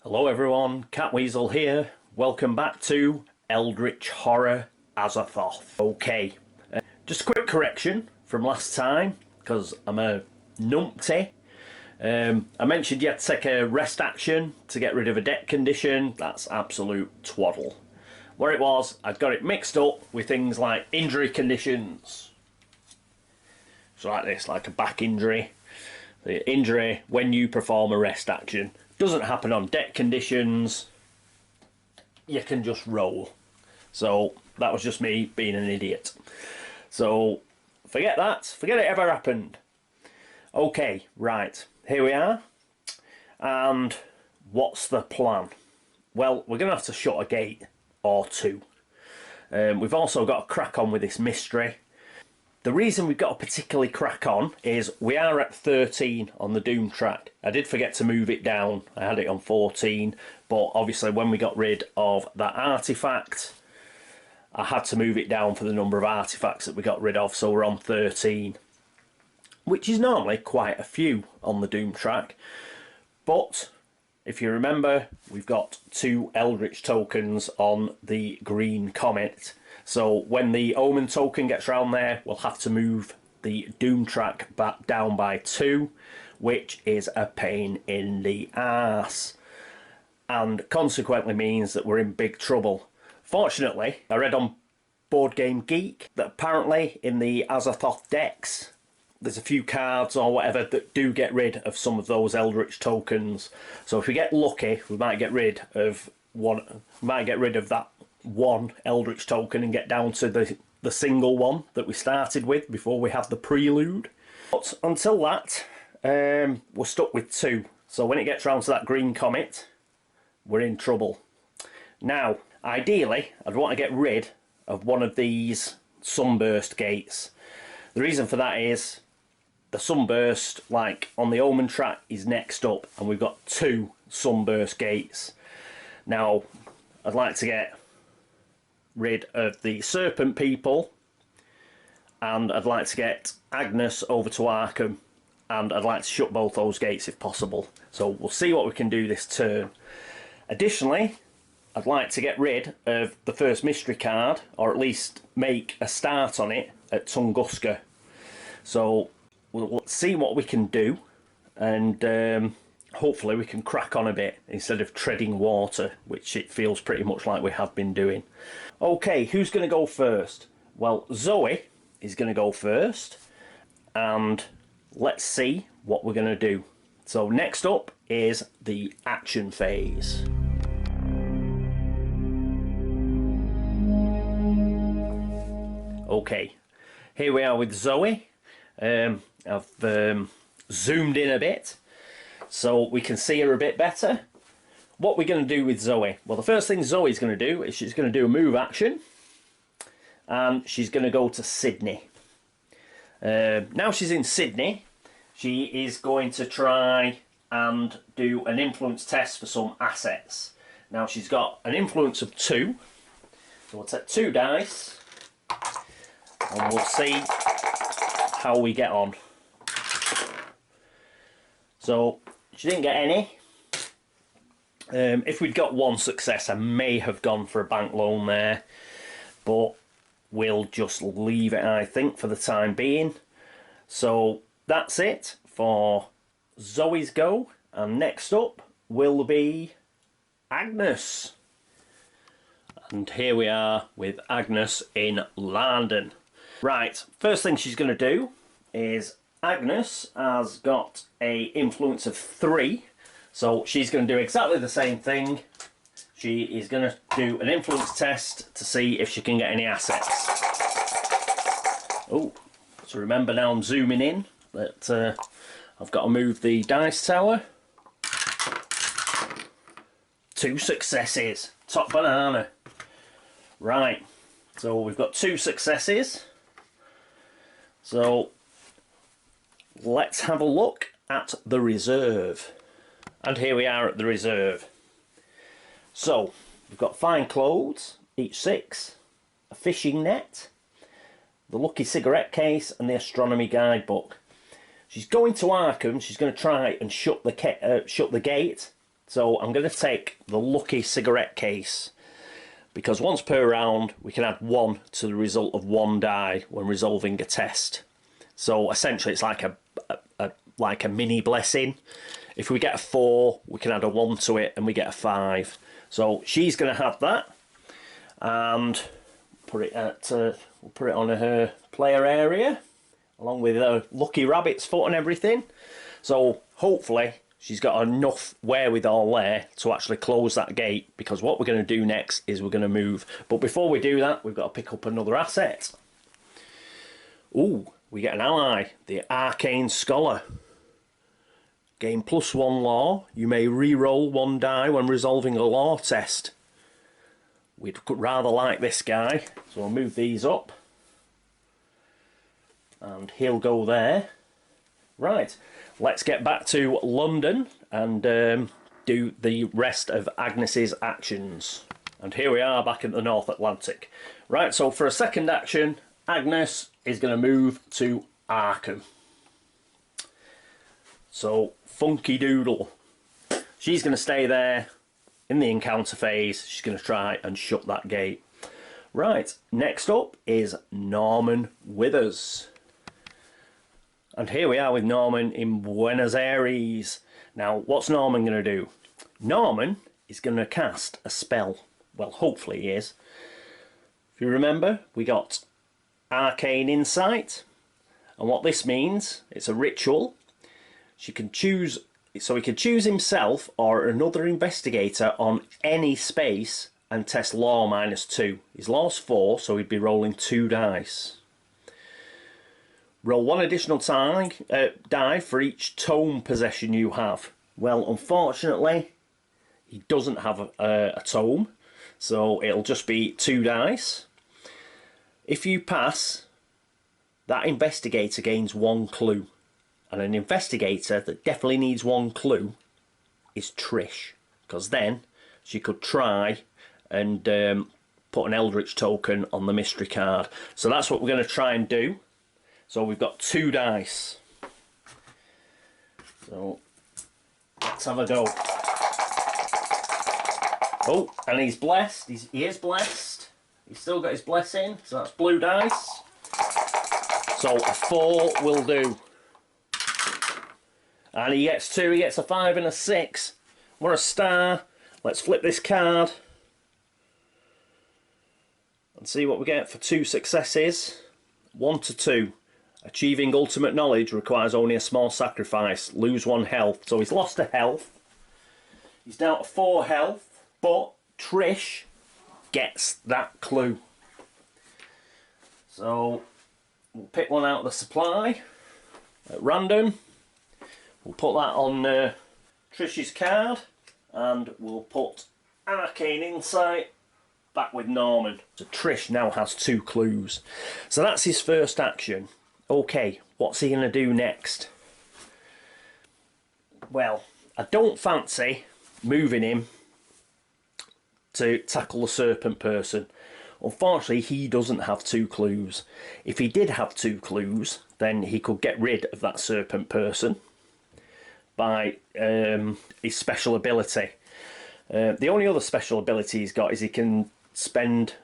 Hello everyone, Catweazle here. Welcome back to Eldritch Horror Azathoth. Okay, just a quick correction from last time, because I'm a numpty. I mentioned you had to take a rest action to get rid of a deck condition. That's absolute twaddle. What it was, I'd got it mixed up with things like injury conditions. So like this, like a back injury. The injury when you perform a rest action. Doesn't happen on deck conditions. You can just roll. So that was just me being an idiot. So forget that. Forget it ever happened. Okay, right. Here we are. And what's the plan? Well, we're going to have to shut a gate or two. We've also got to crack on with this mystery. The reason we've got to particularly crack on is we are at 13 on the Doom track. I did forget to move it down. I had it on 14, but obviously when we got rid of that artifact, I had to move it down for the number of artifacts that we got rid of, so we're on 13. Which is normally quite a few on the Doom track. But if you remember, we've got 2 Eldritch tokens on the green comet. So when the Omen token gets round there, we'll have to move the Doom track back down by 2, which is a pain in the arse. And consequently means that we're in big trouble. Fortunately, I read on Board Game Geek that apparently in the Azathoth decks, there's a few cards or whatever that do get rid of some of those Eldritch tokens. So if we get lucky, we might get rid of one. We might get rid of that one Eldritch token and get down to the single one that we started with before we have the prelude. But until that, we're stuck with 2. So when it gets round to that green comet, we're in trouble. Now, ideally, I'd want to get rid of one of these sunburst gates. The reason for that is the sunburst, like on the Omen track, is next up, and we've got 2 sunburst gates. Now, I'd like to get rid of the serpent people, and I'd like to get Agnes over to Arkham, and I'd like to shut both those gates if possible. So we'll see what we can do this turn. Additionally, I'd like to get rid of the first mystery card, or at least make a start on it at Tunguska. So we'll see what we can do, and hopefully we can crack on a bit instead of treading water, which it feels pretty much like we have been doing. Okay, who's going to go first? Well, Zoey is going to go first, and let's see what we're going to do. So next up is the action phase. Okay, here we are with Zoey. I've zoomed in a bit so we can see her a bit better. What we're going to do with Zoey? Well, the first thing Zoey's going to do is she's going to do a move action, and she's going to go to Sydney. Now she's in Sydney, she is going to try and do an influence test for some assets. Now she's got an influence of 2, so we'll take 2 dice and we'll see how we get on. So she didn't get any. If we'd got 1 success, I may have gone for a bank loan there, but we'll just leave it, I think, for the time being. So that's it for Zoey's go, and next up will be Agnes. And here we are with Agnes in London. Right, first thing she's going to do is Agnes has got a influence of 3, so she's going to do exactly the same thing. She is going to do an influence test to see if she can get any assets. Oh, so remember now I'm zooming in that I've got to move the dice tower. 2 successes, top banana. Right, so we've got 2 successes. So let's have a look at the reserve. And here we are at the reserve. So we've got fine clothes, each 6, a fishing net, the lucky cigarette case, and the astronomy guidebook. She's going to Arkham. She's going to try and shut the gate So I'm going to take the lucky cigarette case, because once per round we can add 1 to the result of 1 die when resolving a test. So essentially it's like a mini blessing. If we get a 4, we can add a 1 to it and we get a 5. So she's going to have that, and we'll put it on her player area along with her lucky rabbit's foot and everything. So hopefully she's got enough wherewithal there to actually close that gate, because what we're going to do next is we're going to move. But before we do that, we've got to pick up another asset. Ooh, we get an ally, the Arcane Scholar. Gain +1 law. You may re-roll 1 die when resolving a law test. We'd rather like this guy, so I'll move these up. And he'll go there. Right, let's get back to London and do the rest of Agnes's actions. And here we are back in the North Atlantic. Right, so for a second action, Agnes is going to move to Arkham. So, funky doodle. She's going to stay there in the encounter phase. She's going to try and shut that gate. Right, next up is Norman Withers. And here we are with Norman in Buenos Aires. Now, what's Norman going to do? Norman is going to cast a spell. Well, hopefully he is. If you remember, we got Arcane Insight. And what this means, it's a ritual. She can choose, so he can choose himself or another investigator on any space and test law -2. His law's 4, so he'd be rolling 2 dice. Roll 1 additional die for each tome possession you have. Well, unfortunately, he doesn't have a tome, so it'll just be 2 dice. If you pass, that investigator gains 1 clue. And an investigator that definitely needs 1 clue is Trish, because then she could try and put an Eldritch token on the mystery card. So that's what we're going to try and do. So we've got 2 dice. So let's have a go. Oh, and he's blessed. He is blessed. He's still got his blessing. So that's blue dice. So a 4 will do. And he gets 2. He gets a 5 and a 6. What a star. Let's flip this card and see what we get for 2 successes. 1 to 2. Achieving ultimate knowledge requires only a small sacrifice. Lose 1 health. So he's lost a health. He's down to 4 health. But Trish gets that clue. So we'll pick one out of the supply at random. We'll put that on Trish's card. And we'll put Arcane Insight back with Norman. So Trish now has 2 clues. So that's his first action. Okay, what's he going to do next? Well, I don't fancy moving him to tackle the serpent person. Unfortunately, he doesn't have 2 clues. If he did have 2 clues, then he could get rid of that serpent person by his special ability. The only other special ability he's got is he can spend...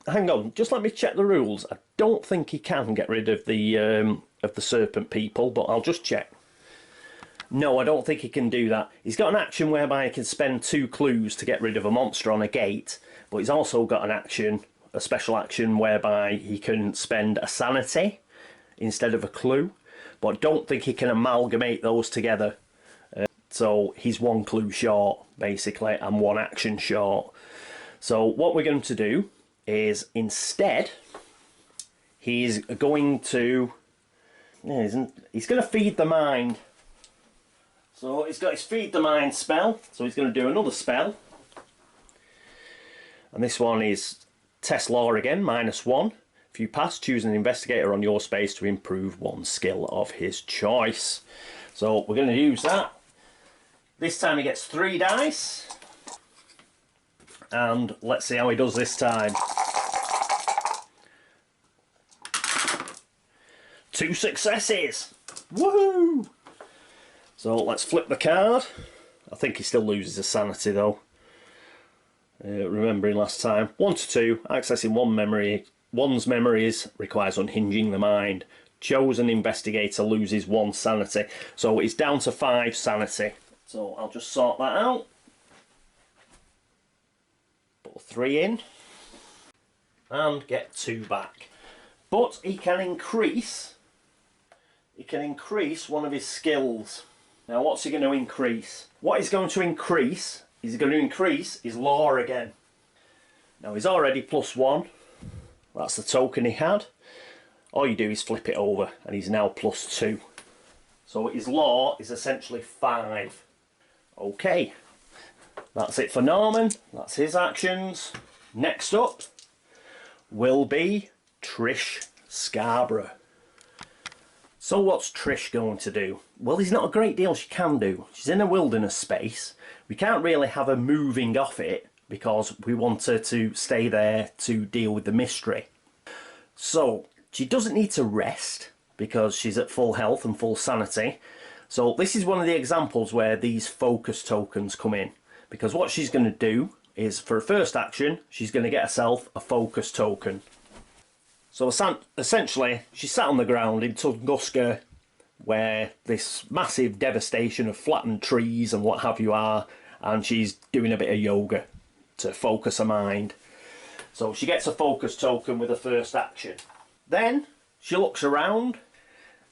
Hang on, just let me check the rules. I don't think he can get rid of the serpent people, but I'll just check. No, I don't think he can do that. He's got an action whereby he can spend 2 clues to get rid of a monster on a gate, but he's also got an action, a special action, whereby he can spend a sanity instead of a clue, but I don't think he can amalgamate those together. So he's 1 clue short, basically, and 1 action short. So what we're going to do is instead, he's going to feed the mind. So he's got his feed the mind spell, so he's going to do another spell. And this one is test law again, -1. If you pass, choose an investigator on your space to improve 1 skill of his choice. So we're going to use that. This time he gets 3 dice. And let's see how he does this time. 2 successes! Woohoo! So let's flip the card. I think he still loses a sanity though. Remembering last time. 1 to 2, accessing one's memories requires unhinging the mind. Chosen investigator loses 1 sanity. So it's down to 5 sanity. So I'll just sort that out. Put 3 in. And get 2 back. But he can increase one of his skills. Now what's he going to increase? What he's going to increase is going to increase his law again. Now he's already +1. That's the token he had. All you do is flip it over and he's now +2. So his law is essentially 5. Okay, that's it for Norman. That's his actions. Next up will be Trish Scarborough. So what's Trish going to do? Well, there's not a great deal she can do. She's in a wilderness space. We can't really have her moving off it because we want her to stay there to deal with the mystery. So she doesn't need to rest because she's at full health and full sanity. So this is one of the examples where these focus tokens come in, because what she's going to do is, for her first action, she's going to get herself a focus token. So essentially, she sat on the ground in Tunguska, where this massive devastation of flattened trees and what have you are, and she's doing a bit of yoga to focus her mind. So she gets a focus token with her first action. Then she looks around.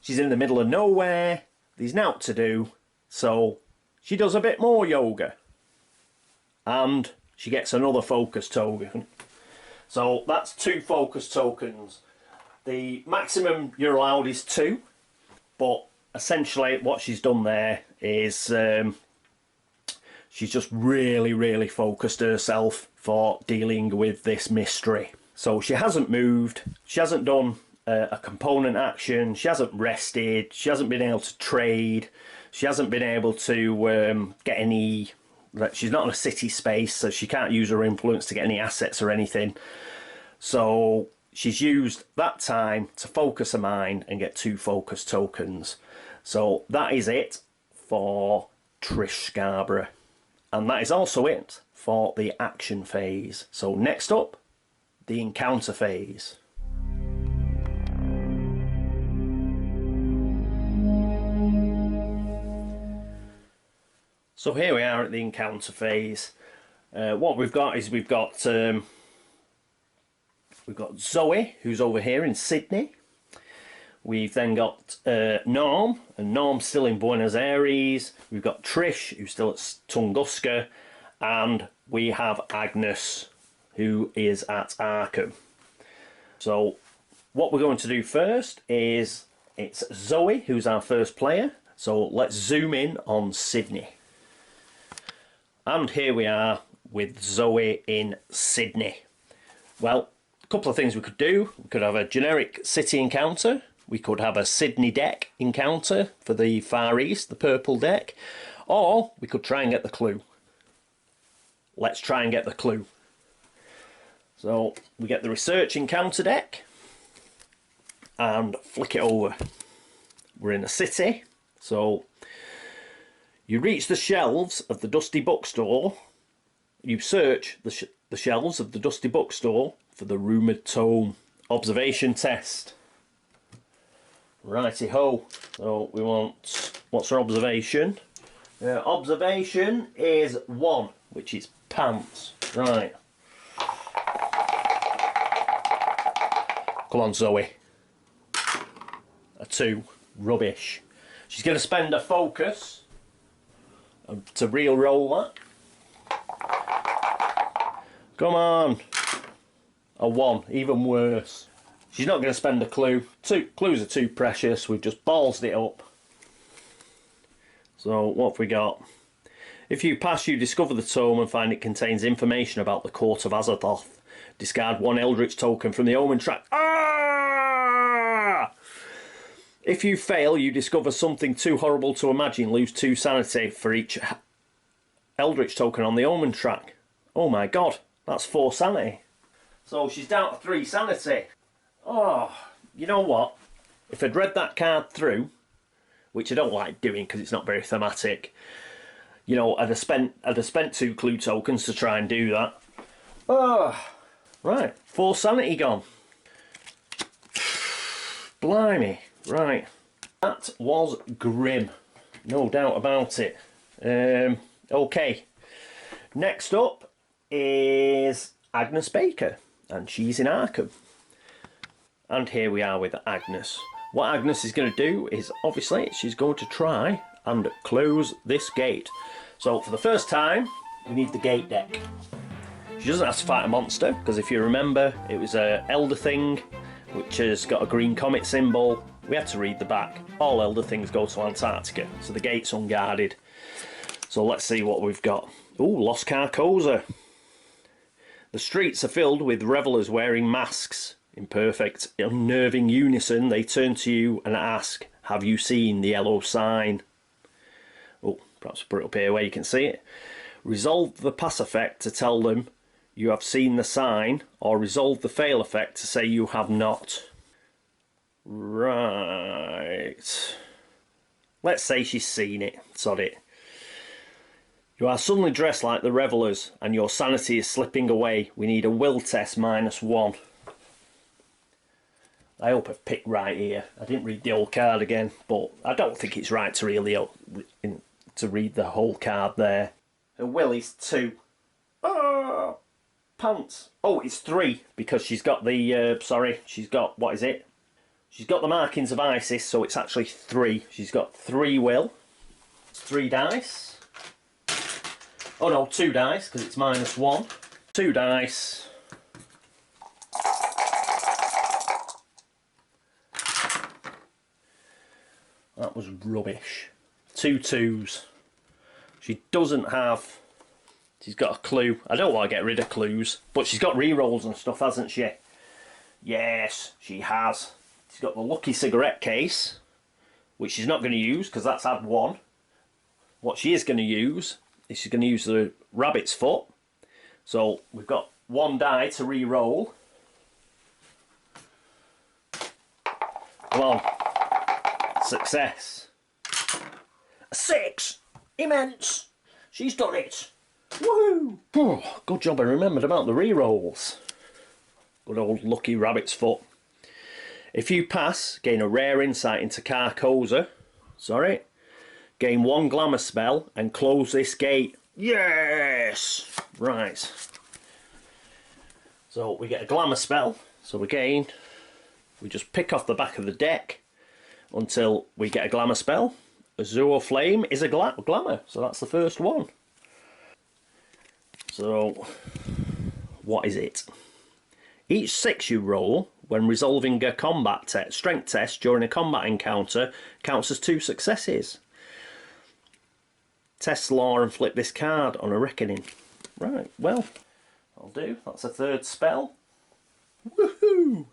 She's in the middle of nowhere. There's naught to do. So she does a bit more yoga. And she gets another focus token. So that's 2 focus tokens. The maximum you're allowed is 2. But essentially what she's done there is she's just really focused herself for dealing with this mystery. So she hasn't moved, she hasn't done a component action, she hasn't rested, she hasn't been able to trade, she hasn't been able to get any... She's not in a city space, so she can't use her influence to get any assets or anything. So she's used that time to focus her mind and get 2 focus tokens. So that is it for Trish Scarborough. And that is also it for the action phase. So next up, the encounter phase. So here we are at the encounter phase. What we've got is we've got Zoey, who's over here in Sydney. We've then got Norm, and Norm's still in Buenos Aires. We've got Trish, who's still at Tunguska, and we have Agnes, who is at Arkham. So what we're going to do first is it's Zoey, who's our first player. So let's zoom in on Sydney. And here we are with Zoey in Sydney. Well, a couple of things we could do. We could have a generic city encounter. We could have a Sydney deck encounter for the Far East, the purple deck. Or we could try and get the clue. Let's try and get the clue. So we get the research encounter deck and flick it over. We're in a city, so you reach the shelves of the dusty bookstore. You search the shelves of the dusty bookstore for the rumoured tome. Observation test. Righty ho. So we want, what's our observation? Observation is 1, which is pants. Right. Come on, Zoey. A 2. Rubbish. She's going to spend a focus to re-roll that. Come on. A 1. Even worse. She's not going to spend a clue. Clues are too precious. We've just ballsed it up. So what have we got? If you pass, you discover the tome and find it contains information about the court of Azathoth. Discard 1 Eldritch token from the Omen track. Ah! If you fail, you discover something too horrible to imagine. Lose 2 sanity for each Eldritch token on the Omen track. Oh my god, that's 4 sanity. So she's down to 3 sanity. Oh, you know what? If I'd read that card through, which I don't like doing because it's not very thematic, You know, I'd have spent 2 clue tokens to try and do that. Oh, right, 4 sanity gone. Blimey, right. That was grim, no doubt about it. Okay, next up is Agnes Baker, and she's in Arkham. And here we are with Agnes. What Agnes is going to do is, obviously, she's going to try and close this gate. So for the first time, we need the gate deck. She doesn't have to fight a monster, because if you remember, it was a Elder Thing, which has got a green comet symbol. We had to read the back. All Elder Things go to Antarctica, so the gate's unguarded. So let's see what we've got. Ooh, Lost Carcosa. The streets are filled with revellers wearing masks. In perfect, unnerving unison, they turn to you and ask, have you seen the yellow sign? Oh, perhaps put it up here where you can see it. Resolve the pass effect to tell them you have seen the sign, or resolve the fail effect to say you have not. Right. Let's say she's seen it. Sod it. You are suddenly dressed like the revellers, and your sanity is slipping away. We need a will test -1. I hope I've picked right here. I didn't read the old card again, but I don't think it's right to really to read the whole card there. Her will is 2. Oh, pants. Oh, it's 3 because she's got the. She's got, what is it? She's got the markings of Isis, so it's actually 3. She's got 3 will. It's 3 dice. Oh no, 2 dice because it's -1. 2 dice. That was rubbish. 2 2s. She doesn't have... She's got a clue. I don't want to get rid of clues, but she's got re-rolls and stuff, hasn't she? Yes, she has. She's got the lucky cigarette case, which she's not going to use because that's had 1. What she is going to use is she's going to use the rabbit's foot. So we've got 1 die to re-roll. Come on. Success. A 6! Immense! She's done it! Woohoo! Oh, good job I remembered about the re-rolls. Good old lucky rabbit's foot. If you pass, gain a rare insight into Carcosa. Sorry. Gain 1 glamour spell and close this gate. Yes! Right. So we get a glamour spell. So again, we just pick off the back of the deck until we get a glamour spell. Azure Flame is a glamour, so that's the first one. So, what is it? Each 6 you roll when resolving a combat strength test during a combat encounter counts as 2 successes. Test law and flip this card on a reckoning. Right, well, I'll do. That's a 3rd spell. Woohoo!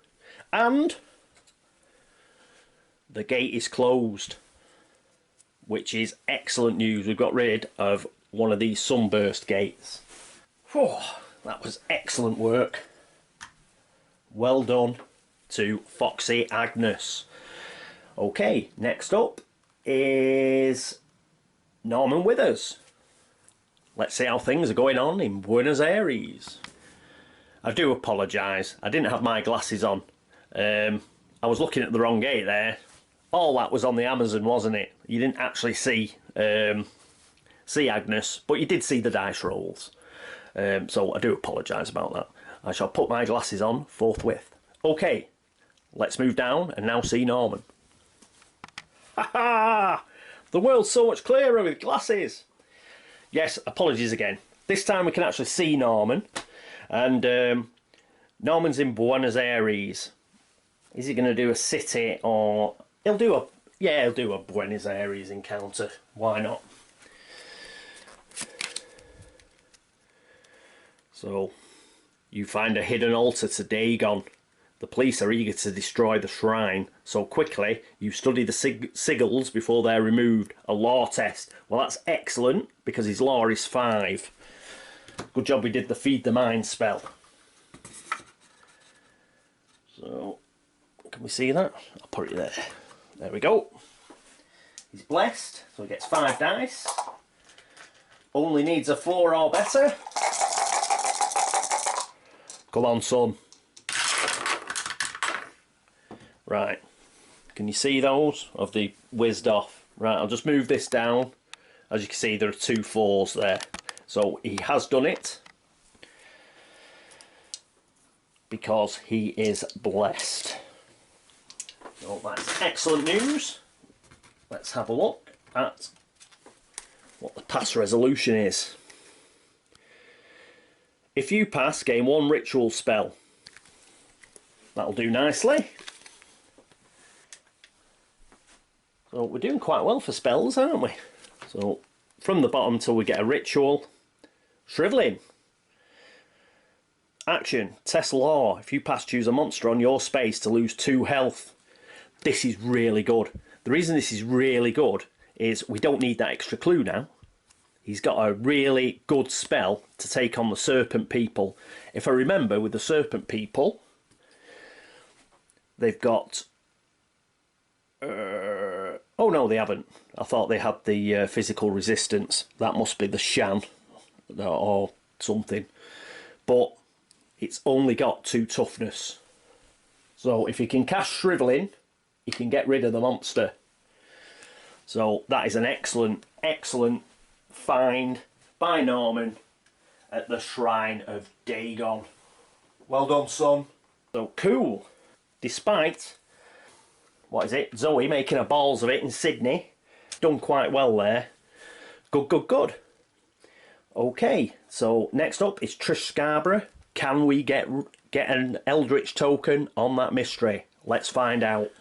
And the gate is closed, which is excellent news. We've got rid of one of these sunburst gates. Whew, that was excellent work. Well done to Foxy Agnes. Okay, next up is Norman Withers. Let's see how things are going on in Buenos Aires. I do apologise, I didn't have my glasses on. I was looking at the wrong gate there. All that was on the Amazon, wasn't it? You didn't actually see Agnes, but you did see the dice rolls. So I do apologise about that. I shall put my glasses on forthwith. Okay, let's move down and now see Norman. Ha ha! The world's so much clearer with glasses. Yes, apologies again. This time we can actually see Norman. And Norman's in Buenos Aires. Is he going to do a city or... He'll do a Buenos Aires encounter. Why not? So, you find a hidden altar to Dagon. The police are eager to destroy the shrine. So quickly, you study the sigils before they're removed. A law test. Well, that's excellent, because his law is 5. Good job we did the feed the mind spell. So, can we see that? I'll put it there. There we go. He's blessed, so he gets 5 dice. only needs a 4 or better. Come on, son. Right. Can you see those? Have they whizzed off? Right, I'll just move this down. As you can see, there are 2 4s there. So he has done it. Because he is blessed. So that's excellent news. Let's have a look at what the pass resolution is. If you pass, gain 1 ritual spell. That'll do nicely. So we're doing quite well for spells, aren't we? So from the bottom till we get a ritual. Shriveling. Action. Test law. If you pass, choose a monster on your space to lose 2 health. This is really good. The reason this is really good is we don't need that extra clue now. He's got a really good spell to take on the serpent people. If I remember, with the serpent people, they've got... oh no, they haven't. I thought they had the physical resistance. That must be the Shan or something. But it's only got 2 toughness. So if you can cast Shriveling, you can get rid of the monster. So that is an excellent, excellent find by Norman at the Shrine of Dagon. Well done, son. So cool. Despite, what is it, Zoey making a balls of it in Sydney. Done quite well there. Good, good, good. Okay, so next up is Trish Scarborough. Can we get an Eldritch token on that mystery? Let's find out.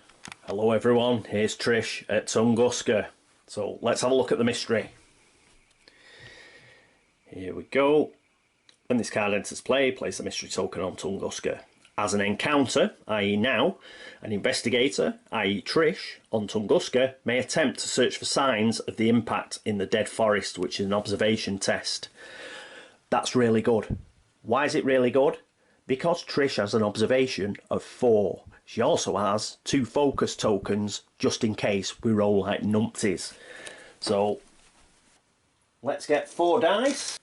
Hello everyone, here's Trish at Tunguska. So let's have a look at the mystery. Here we go. When this card enters play, place the mystery token on Tunguska. As an encounter, i.e. now, an investigator, i.e. Trish, on Tunguska may attempt to search for signs of the impact in the dead forest, which is an observation test. That's really good. Why is it really good? Because Trish has an observation of 4. She also has 2 focus tokens, just in case we roll like numpties. So, let's get 4 dice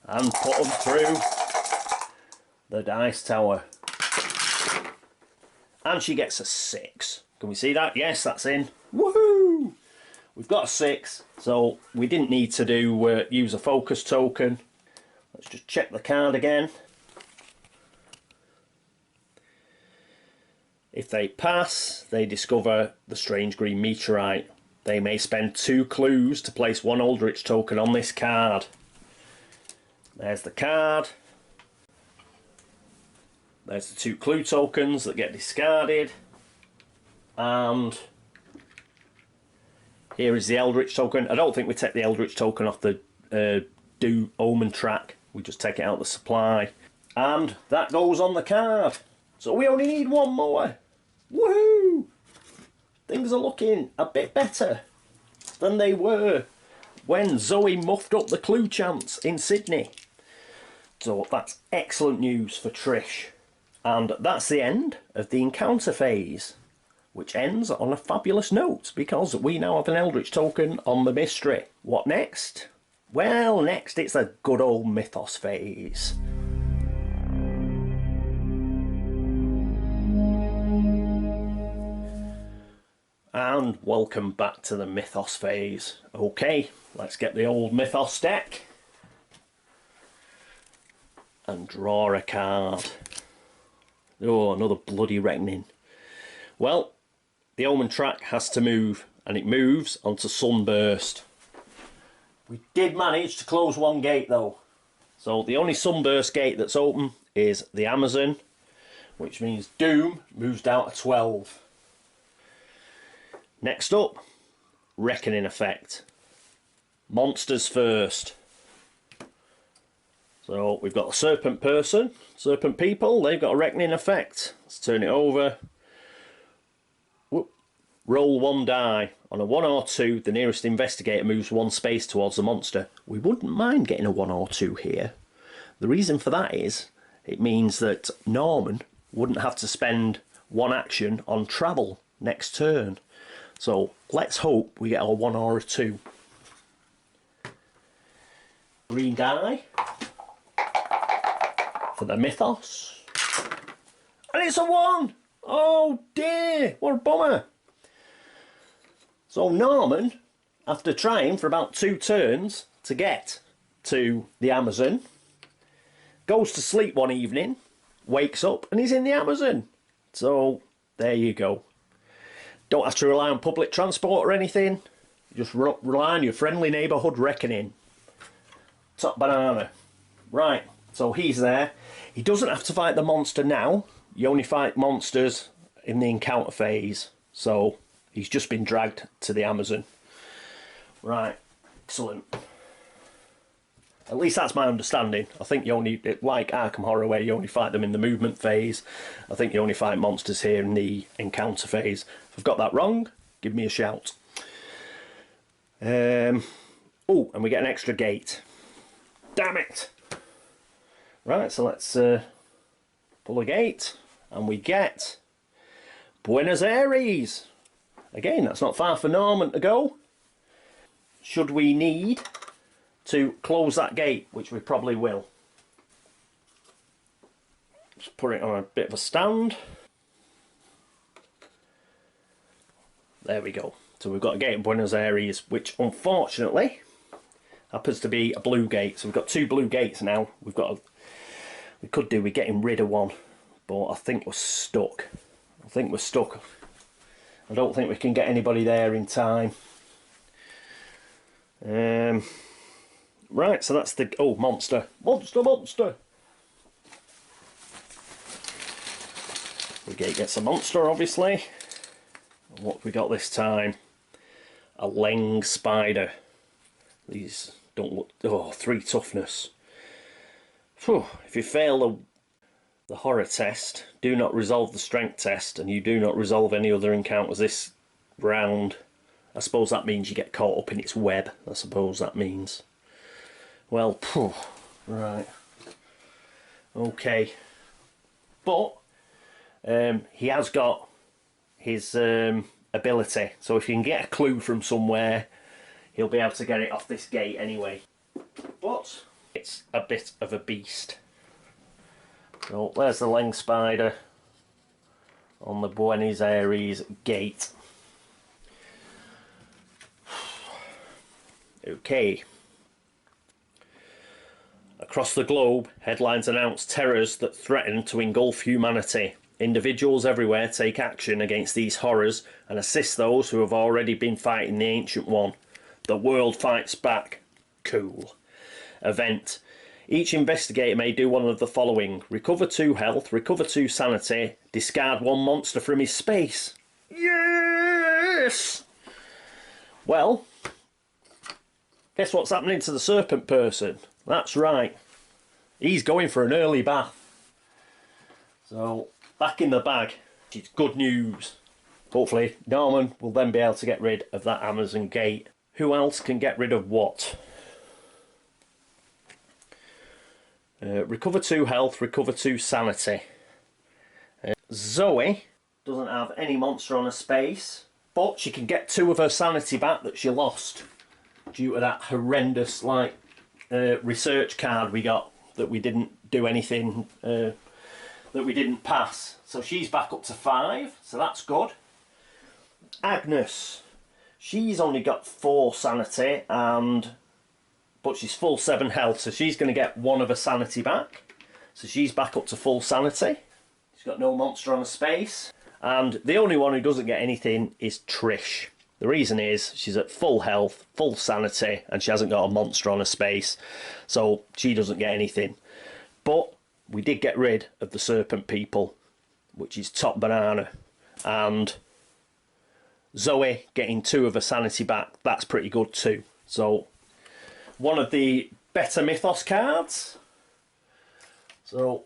and put them through the dice tower. And she gets a 6. Can we see that? Yes, that's in. Woohoo! We've got a 6, so we didn't need to do use a focus token. Let's just check the card again. If they pass, they discover the strange green meteorite. They may spend 2 clues to place 1 Eldritch token on this card. There's the card. There's the 2 clue tokens that get discarded. And here is the Eldritch token. I don't think we take the Eldritch token off the do omen track. We just take it out of the supply. And that goes on the card. So we only need 1 more. Woohoo! Things are looking a bit better than they were when Zoey muffed up the clue chance in Sydney. So that's excellent news for Trish. And that's the end of the encounter phase, which ends on a fabulous note because we now have an Eldritch token on the mystery. What next? Well, next it's a good old mythos phase. And welcome back to the mythos phase. Okay, let's get the old mythos deck and draw a card. Oh, another bloody reckoning. Well, the omen track has to move, and it moves onto Sunburst. We did manage to close 1 gate though. So the only Sunburst gate that's open is the Amazon, which means Doom moves down to 12. Next up, Reckoning Effect. Monsters first. So we've got a Serpent person, Serpent people, they've got a Reckoning Effect. Let's turn it over. Whoop. Roll 1 die. On a 1 or 2, the nearest investigator moves 1 space towards the monster. We wouldn't mind getting a 1 or 2 here. The reason for that is, it means that Norman wouldn't have to spend 1 action on travel next turn. So let's hope we get a 1 or a 2. Green dye for the mythos. And it's a 1! Oh dear, what a bummer. So Norman, after trying for about 2 turns to get to the Amazon, goes to sleep one evening, wakes up, and he's in the Amazon. So there you go. Don't have to rely on public transport or anything. Just rely on your friendly neighbourhood reckoning. Top banana. Right, so he's there. He doesn't have to fight the monster now. You only fight monsters in the encounter phase. So he's just been dragged to the Amazon. Right, excellent. At least that's my understanding. I think you only, like Arkham Horror where you only fight them in the movement phase, I think you only fight monsters here in the encounter phase. If I've got that wrong, give me a shout. Oh, and we get an extra gate. Damn it! Right, so let's pull a gate, and we get Buenos Aires. Again, that's not far for Norman to go. Should we need to close that gate, which we probably will. Just put it on a bit of a stand. There we go. So we've got a gate in Buenos Aires, which unfortunately happens to be a blue gate. So we've got 2 blue gates now. We could do with getting rid of one, but I think we're stuck. I don't think we can get anybody there in time. Right, so that's the... Oh, monster. Monster! The gate gets a monster, obviously. And what have we got this time? A Leng spider. These don't look... Oh, 3 toughness. Whew. If you fail the horror test, do not resolve the strength test, and you do not resolve any other encounters this round. I suppose that means you get caught up in its web. I suppose that means. Well, phew, right. Okay. But he has got his ability. So if you can get a clue from somewhere, he'll be able to get it off this gate anyway. But it's a bit of a beast. So there's the Leng spider on the Buenos Aires gate. Okay. Across the globe, headlines announce terrors that threaten to engulf humanity. Individuals everywhere take action against these horrors and assist those who have already been fighting the Ancient One. The world fights back. Cool. Event. Each investigator may do one of the following. Recover 2 health, recover 2 sanity, discard 1 monster from his space. Yes! Well, guess what's happening to the serpent person? That's right. He's going for an early bath. So, back in the bag. It's good news. Hopefully, Norman will then be able to get rid of that Amazon gate. Who else can get rid of what? Recover 2 health, recover 2 sanity. Zoey doesn't have any monster on her space, but she can get 2 of her sanity back that she lost due to that horrendous research card we got that we didn't do anything, that we didn't pass. So she's back up to 5, so that's good. Agnes, she's only got 4 sanity, but she's full 7 health, so she's going to get 1 of her sanity back. So she's back up to full sanity. She's got no monster on her space. And the only one who doesn't get anything is Trish. The reason is she's at full health, full sanity, and she hasn't got a monster on her space. So she doesn't get anything. But we did get rid of the serpent people, which is top banana. And Zoey getting 2 of her sanity back, that's pretty good too. So one of the better mythos cards. So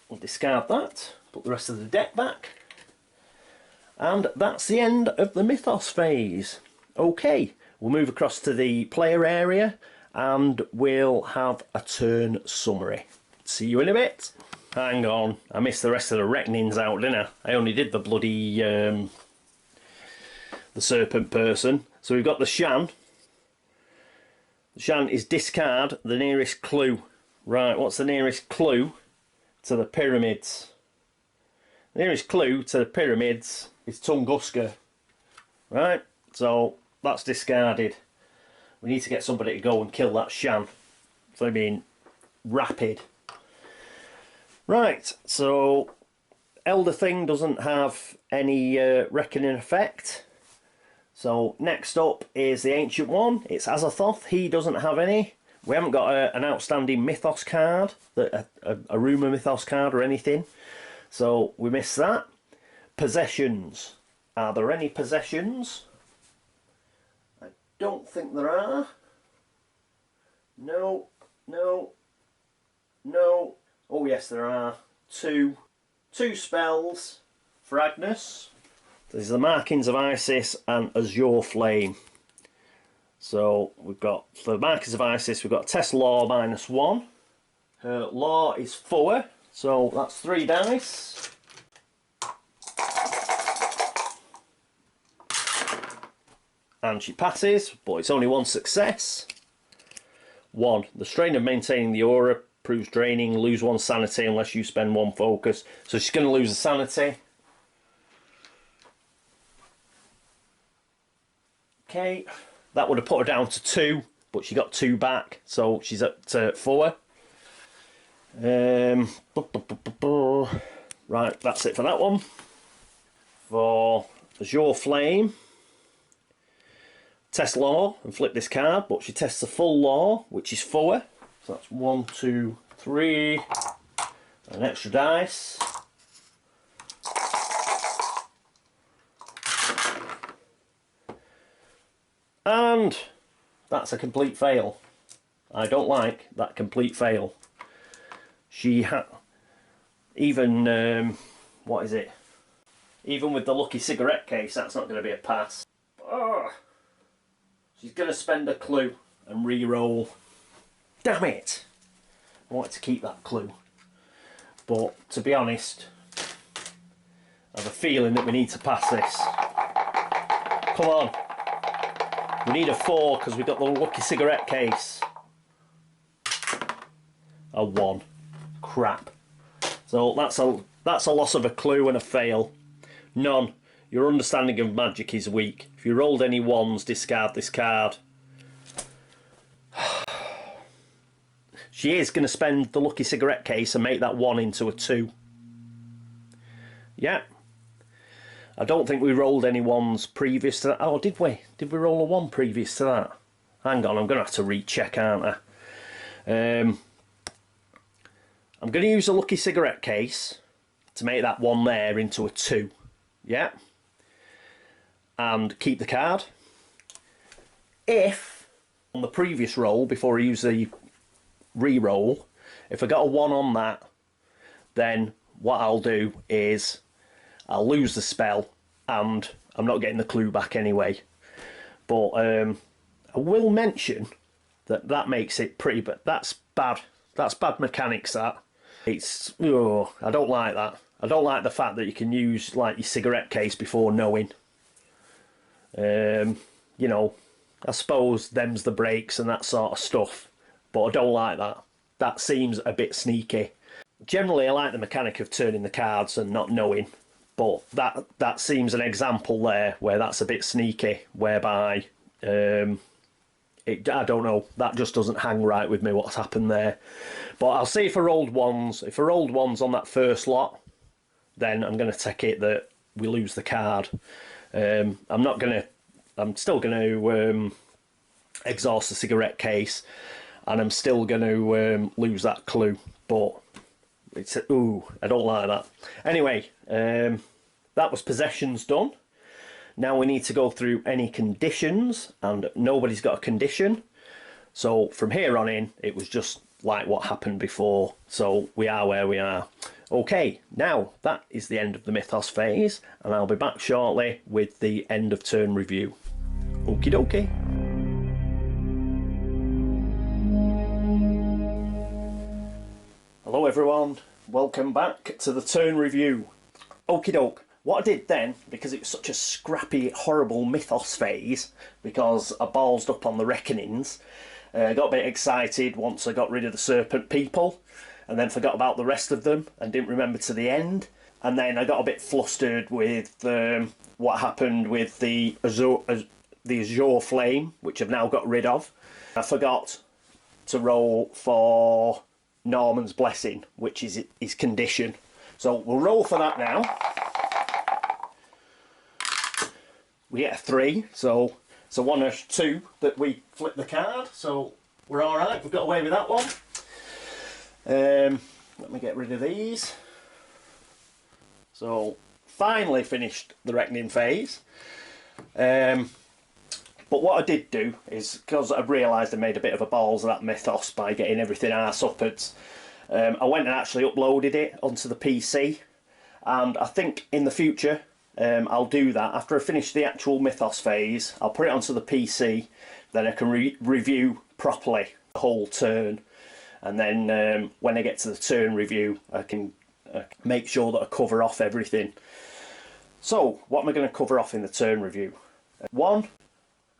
we'll discard that, put the rest of the deck back. And that's the end of the mythos phase. Okay, we'll move across to the player area and we'll have a turn summary. See you in a bit. Hang on, I missed the rest of the reckonings out, didn't I? I only did the bloody the serpent person. So we've got the Shan, Shan is discard the nearest clue. Right, what's the nearest clue to the pyramids? The nearest clue to the pyramids is Tunguska. Right, so that's discarded. We need to get somebody to go and kill that Shan. So I mean, rapid. Right, so Elder Thing doesn't have any reckoning effect. So next up is the Ancient One. It's Azathoth. He doesn't have any. We haven't got an outstanding Mythos card, a rumour Mythos card or anything. So we missed that. Possessions. Are there any possessions? I don't think there are. No, no, no. Oh yes, there are. Two spells for Agnes. These are the Markings of Isis and Azure Flame. So we've got, for the Markings of Isis, we've got Test Law -1. Her Law is 4, so that's 3 dice. And she passes, but it's only 1 success. 1. The strain of maintaining the aura proves draining. Lose 1 sanity unless you spend 1 focus. So she's going to lose a sanity. Okay, that would have put her down to 2, but she got 2 back, so she's at 4. Right, that's it for that one. For Azure Flame, test Law and flip this card, but she tests a full Law, which is 4. So that's 1, 2, 3, an extra dice. And that's a complete fail. I don't like that complete fail. She had even what is it? Even with the lucky cigarette case, that's not going to be a pass. Oh, she's going to spend a clue and re-roll. Damn it! I wanted to keep that clue, but to be honest, I have a feeling that we need to pass this. Come on. We need a 4 because we've got the lucky cigarette case. A 1. Crap. So that's a loss of a clue and a fail. None. Your understanding of magic is weak. If you rolled any 1s, discard this card. She is going to spend the lucky cigarette case and make that 1 into a 2. Yeah. I don't think we rolled any 1s previous to that. Oh, did we? Did we roll a 1 previous to that? Hang on, I'm going to have to recheck, aren't I? I'm going to use a lucky cigarette case to make that 1 there into a 2. Yeah. And keep the card. If, on the previous roll, before I use the re-roll, if I got a 1 on that, then what I'll do is I'll lose the spell and I'm not getting the clue back anyway. But I will mention that that makes it pretty, but that's bad. That's bad mechanics, that. It's, oh, I don't like that. I don't like the fact that you can use like your cigarette case before knowing. You know, I suppose them's the breaks and that sort of stuff. But I don't like that. That seems a bit sneaky. Generally, I like the mechanic of turning the cards and not knowing. But that seems an example there where that's a bit sneaky, whereby I don't know, that just doesn't hang right with me what's happened there. But I'll see if I rolled 1s. If I rolled 1s on that first lot, then I'm going to take it that we lose the card. I'm still going to exhaust the cigarette case, and I'm still going to lose that clue. But it's ooh, I don't like that. Anyway, that was possessions done. Now we need to go through any conditions, and nobody's got a condition. So from here on in, it was just like what happened before. So we are where we are. Okay, now that is the end of the Mythos phase, and I'll be back shortly with the end of turn review. Okie dokie. Hello everyone, welcome back to the turn review. Okie doke. What I did then, because it was such a scrappy, horrible Mythos phase, because I ballsed up on the reckonings, I got a bit excited once I got rid of the serpent people, and then forgot about the rest of them and didn't remember to the end. And then I got a bit flustered with what happened with the Azure Flame, which I've now got rid of. I forgot to roll for Norman's Blessing, which is his condition. So we'll roll for that now. We get a 3, so it's a 1 or 2 that we flip the card, so we're alright, we've got away with that one. Let me get rid of these. So, finally finished the reckoning phase. But what I did do is, because I realised I made a bit of a balls of that mythos by getting everything arse upwards, I went and actually uploaded it onto the PC, and I think in the future I'll do that. After I finish the actual mythos phase, I'll put it onto the PC, then I can review properly the whole turn, and then when I get to the turn review I can make sure that I cover off everything. So what am I going to cover off in the turn review? 1,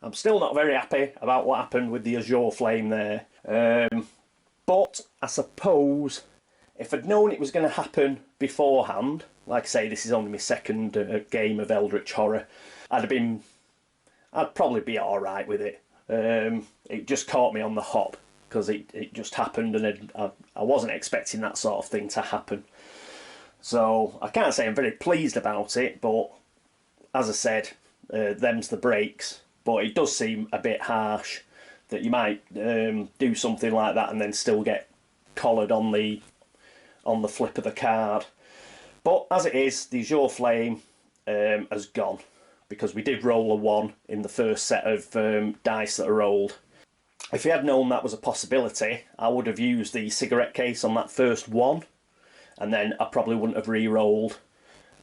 I'm still not very happy about what happened with the Azure Flame there, but I suppose if I'd known it was going to happen beforehand, like I say, this is only my second game of Eldritch Horror, I'd probably be alright with it. It just caught me on the hop, because it just happened, and I wasn't expecting that sort of thing to happen. So I can't say I'm very pleased about it, but as I said, them's the breaks. But it does seem a bit harsh that you might do something like that and then still get collared on the flip of the card. But as it is, the Azure Flame has gone, because we did roll a 1 in the first set of dice that I rolled. If you had known that was a possibility, I would have used the cigarette case on that first 1, and then I probably wouldn't have re-rolled,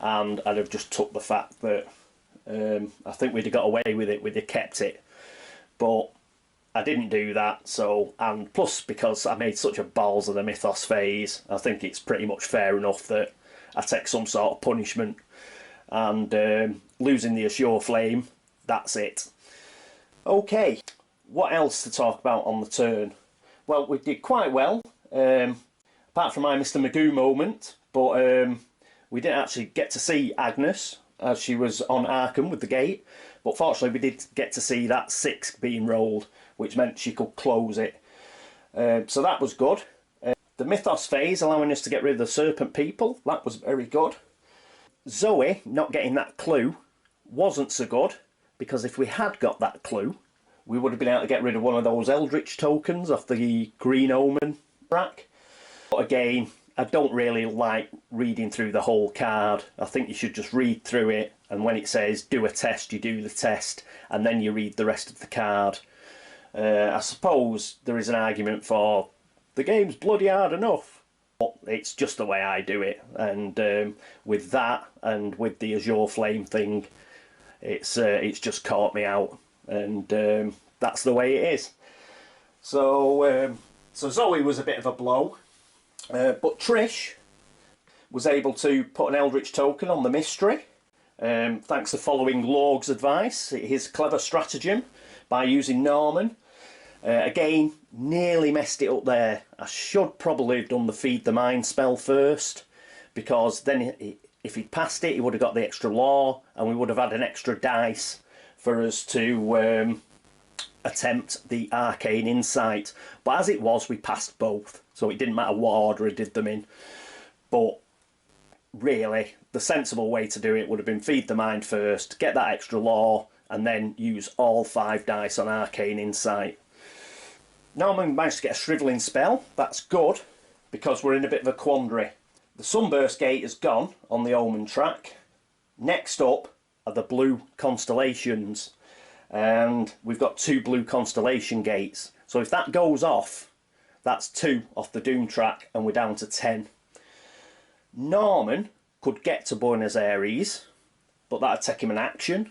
and I'd have just took the fact that I think we'd have got away with it, we'd have kept it. But I didn't do that, so, and plus because I made such a balls of the mythos phase, I think it's pretty much fair enough that I take some sort of punishment, and losing the Azure Flame, that's it. Okay, what else to talk about on the turn? Well, we did quite well, apart from my Mr. Magoo moment, but we didn't actually get to see Agnes as she was on Arkham with the gate, but fortunately we did get to see that 6 being rolled, which meant she could close it. So that was good. The mythos phase allowing us to get rid of the serpent people, that was very good. Zoey not getting that clue wasn't so good, because if we had got that clue, we would have been able to get rid of one of those Eldritch tokens off the Green Omen rack. But again, I don't really like reading through the whole card. I think you should just read through it, and when it says do a test, you do the test, and then you read the rest of the card. I suppose there is an argument for the game's bloody hard enough, but it's just the way I do it, and with that and with the Azure Flame thing, it's just caught me out, and that's the way it is. So Zoey was a bit of a blow. But Trish was able to put an Eldritch token on the mystery, thanks to following Lorg's advice, his clever stratagem, by using Norman. Again, nearly messed it up there. I should probably have done the Feed the Mind spell first, because then if he'd passed it, he would have got the extra law, and we would have had an extra dice for us to attempt the arcane insight. But as it was, we passed both, so it didn't matter what order I did them in. But really, the sensible way to do it would have been Feed the Mind first, get that extra law, and then use all 5 dice on arcane insight. Norman managed to get a shrivelling spell. That's good, because we're in a bit of a quandary. The Sunburst Gate is gone on the Omen track. Next up are the blue constellations, and we've got 2 blue constellation gates. So if that goes off, that's 2 off the Doom track, and we're down to 10. Norman could get to Buenos Aires, but that'd take him an action.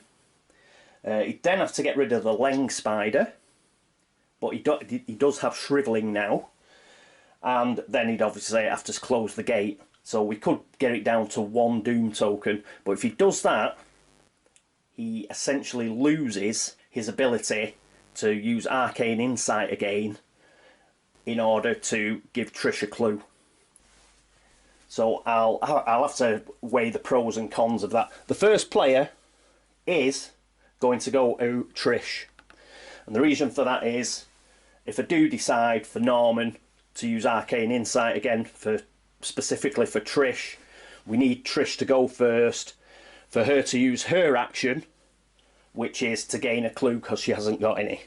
He'd then have to get rid of the Leng Spider, but he does have Shrivelling now, and then he'd obviously have to close the gate. So we could get it down to 1 Doom token, but if he does that, he essentially loses his ability to use arcane insight again in order to give Trish a clue. So I'll have to weigh the pros and cons of that. The first player is going to go to Trish. And the reason for that is, if I do decide for Norman to use arcane insight again, specifically for Trish, we need Trish to go first, for her to use her action, which is to gain a clue because she hasn't got any.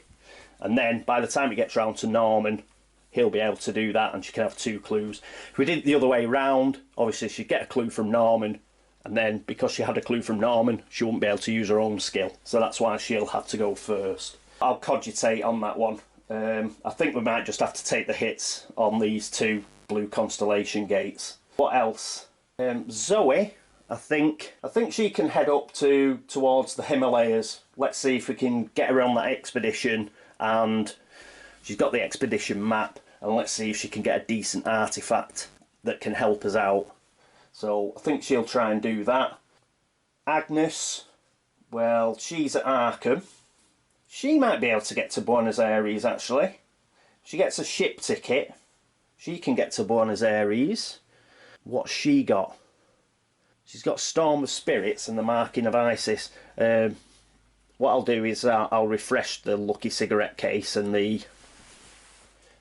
And then by the time it gets round to Norman, he'll be able to do that and she can have 2 clues. If we did it the other way round, obviously she'd get a clue from Norman, and then because she had a clue from Norman, she wouldn't be able to use her own skill. So that's why she'll have to go first. I'll cogitate on that one. I think we might just have to take the hits on these 2 blue constellation gates. What else? Zoey, I think she can head up towards the Himalayas. Let's see if we can get her on that expedition, and she's got the expedition map, and let's see if she can get a decent artifact that can help us out. So I think she'll try and do that. Agnes, well, she's at Arkham. She might be able to get to Buenos Aires, actually. She gets a ship ticket. She can get to Buenos Aires. What's she got? She's got Storm of Spirits and the Marking of Isis. What I'll do is I'll refresh the Lucky Cigarette Case and the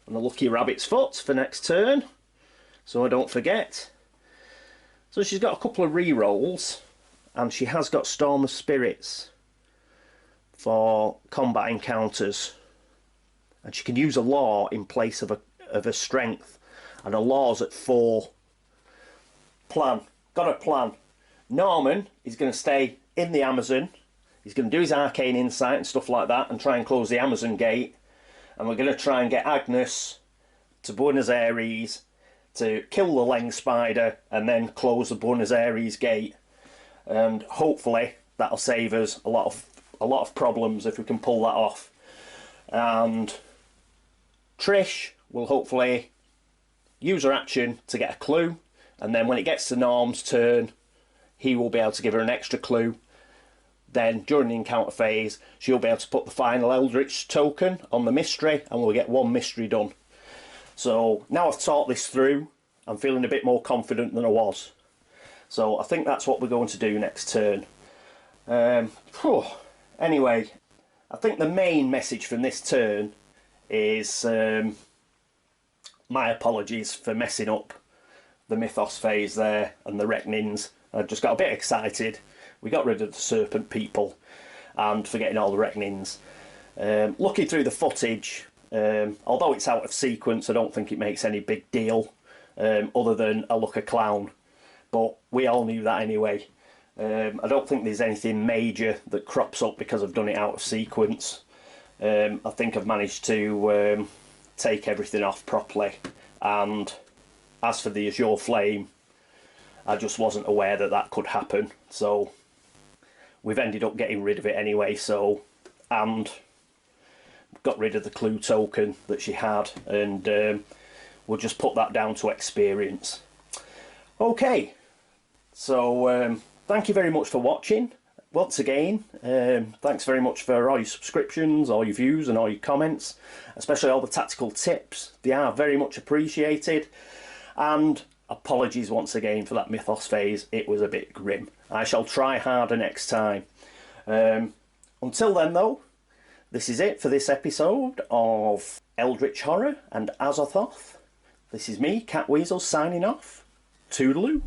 Lucky Rabbit's Foot for next turn, so I don't forget. So she's got a couple of re-rolls, and she has got Storm of Spirits for combat encounters, and she can use a law in place of a strength, and a law's at 4. Plan. Got a plan. Norman is going to stay in the Amazon. He's going to do his arcane insight and stuff like that and try and close the Amazon gate. And we're going to try and get Agnes to Buenos Aires to kill the Leng Spider and then close the Buenos Aires gate. And hopefully that'll save us a lot of problems if we can pull that off. And Trish will hopefully use her action to get a clue, and then when it gets to Norm's turn, he will be able to give her an extra clue. Then during the encounter phase, she'll be able to put the final Eldritch token on the mystery, and we'll get 1 mystery done. So now I've thought this through, I'm feeling a bit more confident than I was. So I think that's what we're going to do next turn. Anyway, I think the main message from this turn is my apologies for messing up the Mythos phase there and the Reckonings. I just got a bit excited. We got rid of the Serpent People and forgetting all the Reckonings. Looking through the footage, although it's out of sequence, I don't think it makes any big deal, other than I look a clown. But we all knew that anyway. I don't think there's anything major that crops up because I've done it out of sequence. I think I've managed to take everything off properly, and as for the Azure Flame, I just wasn't aware that that could happen, so we've ended up getting rid of it anyway. So, and got rid of the clue token that she had, and we'll just put that down to experience. Okay, so thank you very much for watching. Once again, thanks very much for all your subscriptions, all your views and all your comments, especially all the tactical tips. They are very much appreciated. And apologies once again for that Mythos phase, it was a bit grim. I shall try harder next time. Until then though, this is it for this episode of Eldritch Horror and Azathoth. This is me, Catweazle, signing off. Toodaloo.